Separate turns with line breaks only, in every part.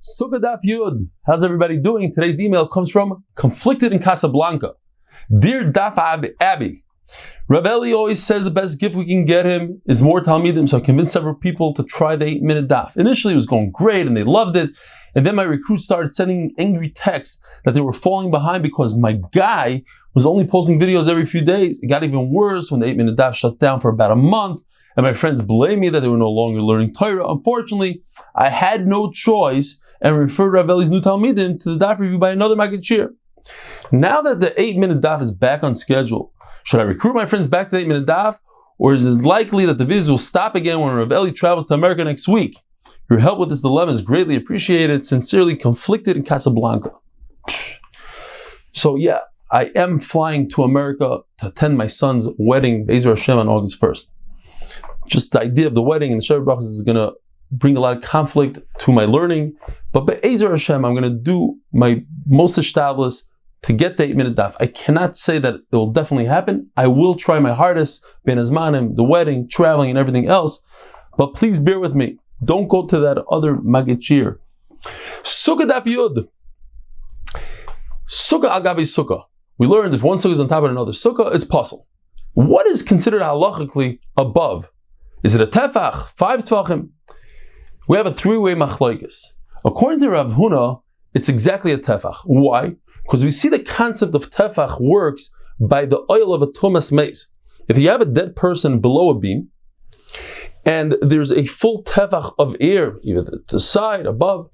Succah Daf Yud. How's everybody doing? Today's email comes from Conflicted in Casablanca. Dear Daf Abby, Rav Eli always says the best gift we can get him is more Talmidim, so I convinced several people to try the 8-minute Daf. Initially it was going great and they loved it, and then my recruits started sending angry texts that they were falling behind because my guy was only posting videos every few days. It got even worse when the 8-minute Daf shut down for about a month, and my friends blamed me that they were no longer learning Torah. Unfortunately, I had no choice and referred Rav Eli's new Talmidim to the Daf review by another Magachir. Now that the 8-minute Daf is back on schedule, should I recruit my friends back to the 8-minute Daf, or is it likely that the videos will stop again when Rav Eli travels to America next week? Your help with this dilemma is greatly appreciated. Sincerely, Conflicted in Casablanca. So yeah, I am flying to America to attend my son's wedding, Be'ezer Hashem, on August 1st. Just the idea of the wedding and the Sheva Brachos is going to bring a lot of conflict to my learning. But Be'ezer Hashem, I'm going to do my most ishtadlus to get the 8-minute Daf. I cannot say that it will definitely happen. I will try my hardest, Ben Azmanim, the wedding, traveling, and everything else. But please bear with me. Don't go to that other Magachir. Succah Daf Yud. Sukkah al gabi sukkah. We learned if one sukkah is on top of another sukkah, it's possible. What is considered halachically above? Is it a tefach, 5 tvachim? We have a 3-way machlokes. According to Rav Huna, it's exactly a tefach. Why? Because we see the concept of tefach works by the oil of a tumas mace. If you have a dead person below a beam, and there's a full tefach of air, either at the side, above,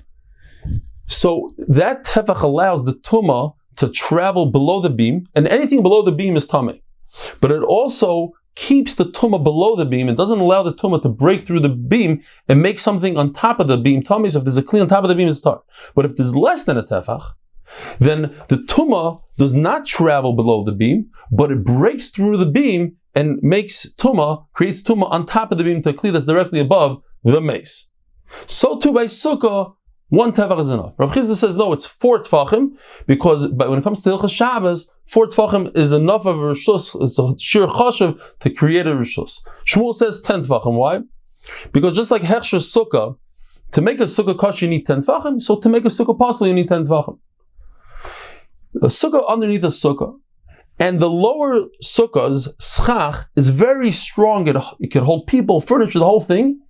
so that tefach allows the tumah to travel below the beam, and anything below the beam is tameh. But it also keeps the tumah below the beam and doesn't allow the tumah to break through the beam and make something on top of the beam tameh. So if there's a kli on top of the beam, it's tar. But if there's less than a tefach, then the tumah does not travel below the beam, but it breaks through the beam and makes tumah, creates tumah on top of the beam to a kli that's directly above the mace. So too by sukkah, 1 tefach is enough. Rav Chisda says no, it's 4 tefachim, because when it comes to Hilchas Shabbos, 4 tefachim is enough of a rishus. It's a shir chashav to create a rishus. Shmuel says 10 tefachim. Why? Because just like hechsher sukkah, to make a sukkah kosher you need 10 tefachim, so to make a sukkah possible you need 10 tefachim. A sukkah underneath a sukkah, and the lower sukkah's schach is very strong. It can hold people, furniture, the whole thing.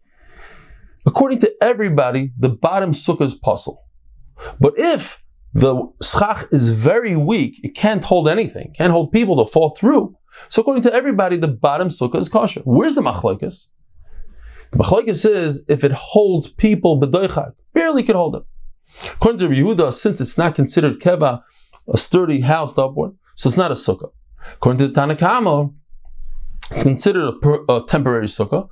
According to everybody, the bottom sukkah is puzzle. But if the schach is very weak, it can't hold anything, can't hold people to fall through. So according to everybody, the bottom sukkah is kosher. Where's the machlokes? The machlokes is if it holds people b'doichak, barely can hold them. According to Yehuda, since it's not considered keva, a sturdy house upward, so it's not a sukkah. According to the Tanna Kama, it's considered a temporary sukkah,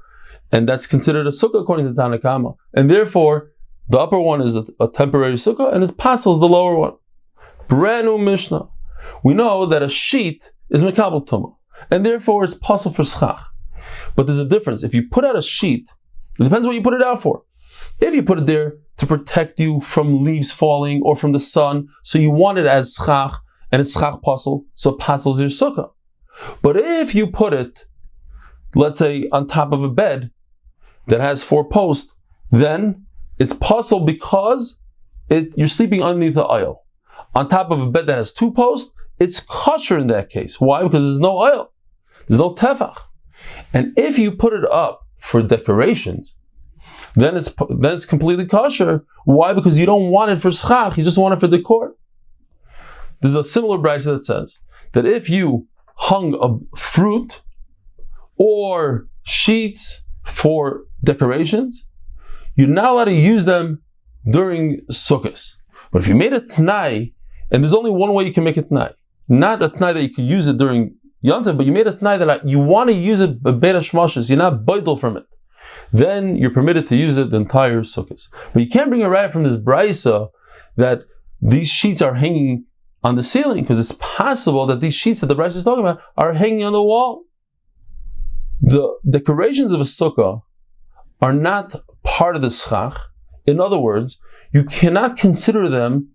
and that's considered a sukkah according to the Tanna Kama. And therefore, the upper one is a temporary sukkah, and it passes the lower one. Brand new Mishnah. We know that a sheet is mekabel tumah, and therefore it's possible for schach. But there's a difference. If you put out a sheet, it depends what you put it out for. If you put it there to protect you from leaves falling or from the sun, so you want it as schach, and it's schach pasul, so it passes your sukkah. But if you put it, let's say, on top of a bed that has 4 posts, then it's pasul because you're sleeping underneath the oil. On top of a bed that has 2 posts, it's kosher in that case. Why? Because there's no oil. There's no tefach. And if you put it up for decorations, then it's completely kosher. Why? Because you don't want it for schach, you just want it for decor. There's a similar brisa that says that if you hung a fruit or sheets for decorations, you're not allowed to use them during sukkahs. But if you made a t'nai, and there's only one way you can make a t'nai, not a t'nai that you can use it during Yom Tov, but you made a t'nai that you want to use it b'beis hashmashos, you're not boidel from it, then you're permitted to use it the entire sukkahs. But you can't bring a right from this brisa that these sheets are hanging on the ceiling, because it's possible that these sheets that the brisa is talking about are hanging on the wall. The decorations of a sukkah are not part of the schach. In other words, you cannot consider them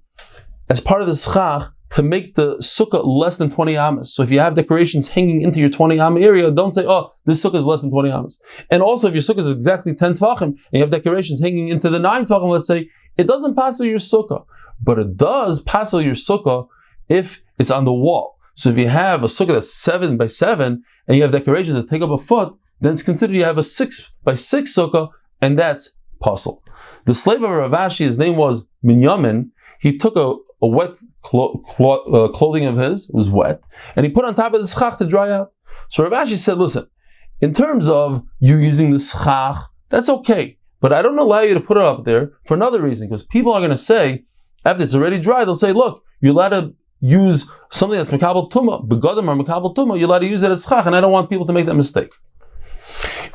as part of the schach to make the sukkah less than 20 amas. So if you have decorations hanging into your 20 amma area, don't say, oh, this sukkah is less than 20 amas. And also, if your sukkah is exactly 10 tvachim, and you have decorations hanging into the 9 tvachim, let's say, it doesn't passel your sukkah. But it does passel your sukkah if it's on the wall. So if you have a sukkah that's 7 by 7, and you have decorations that take up a foot, then it's considered you have a 6 by 6 sukkah, and that's passel. The slave of Rav Ashi, his name was Minyamin. He took a wet clothing of his, it was wet, and he put on top of the schach to dry out. So Rav Ashi said, listen, in terms of you using the schach, that's okay, but I don't allow you to put it up there for another reason, because people are going to say, after it's already dry, they'll say, look, you're allowed to use something that's mekabel tumah, begadim or mekabel tumah, you're allowed to use it as schach, and I don't want people to make that mistake.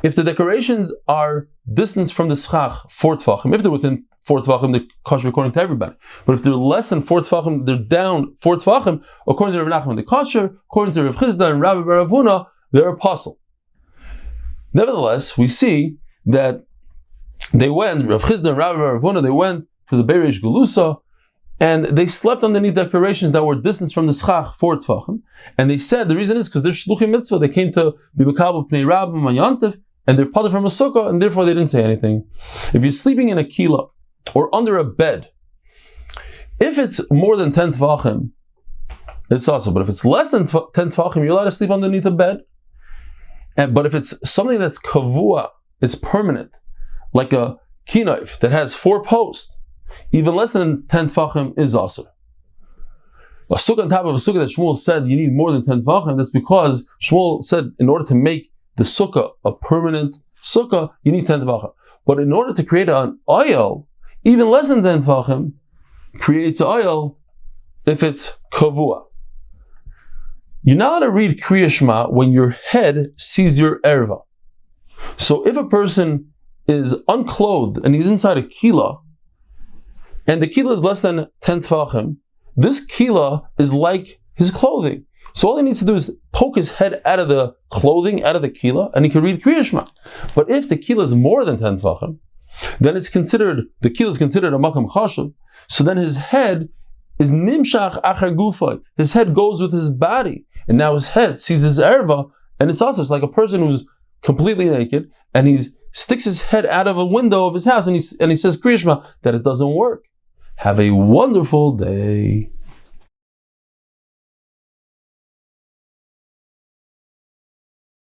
If the decorations are distance from the schach 4 tvachim, if they're within 4 tvachim, they're kosher according to everybody. But if they're less than 4 tvachim, they're down 4 tvachim, according to Rav Menachem, they're kosher, according to Rav Chisda and Rabbi Bar Avuna, they're apostle. Nevertheless, we see that they went, Rav Chisda and Rabbi Bar Avuna, they went to the Beirish Gelusa, and they slept underneath decorations that were distance from the schach 4 tvachim. And they said the reason is because they're shluchim mitzvah. They came to be mekabel pnei rabbim mayantiv, and they're part from a sukkah, and therefore they didn't say anything. If you're sleeping in a kila or under a bed, if it's more than 10 tvachim, it's also. But if it's less than 10 tvachim, you're allowed to sleep underneath a bed. But if it's something that's kavua, it's permanent, like a knife that has 4 posts, even less than 10 tvachim is also. A sukkah on top of a sukkah that Shmuel said you need more than 10 tvachim, that's because Shmuel said in order to make the sukkah a permanent sukkah, you need 10 tvachim. But in order to create an oil, even less than 10 tvachim creates oil if it's kavua. You're not allowed to read Kriya Shema when your head sees your erva. So if a person is unclothed and he's inside a kila, and the kila is less than 10 tvachim, this kila is like his clothing. So all he needs to do is poke his head out of the clothing, out of the kila, and he can read Kriya Shema. But if the kila is more than 10 tvachim, then the kila is considered a makam chashuv. So then his head is nimshach achar gufay. His head goes with his body, and now his head sees his erva, and it's like a person who's completely naked, and he sticks his head out of a window of his house, and he says Kriya Shema, that it doesn't work. Have a wonderful day.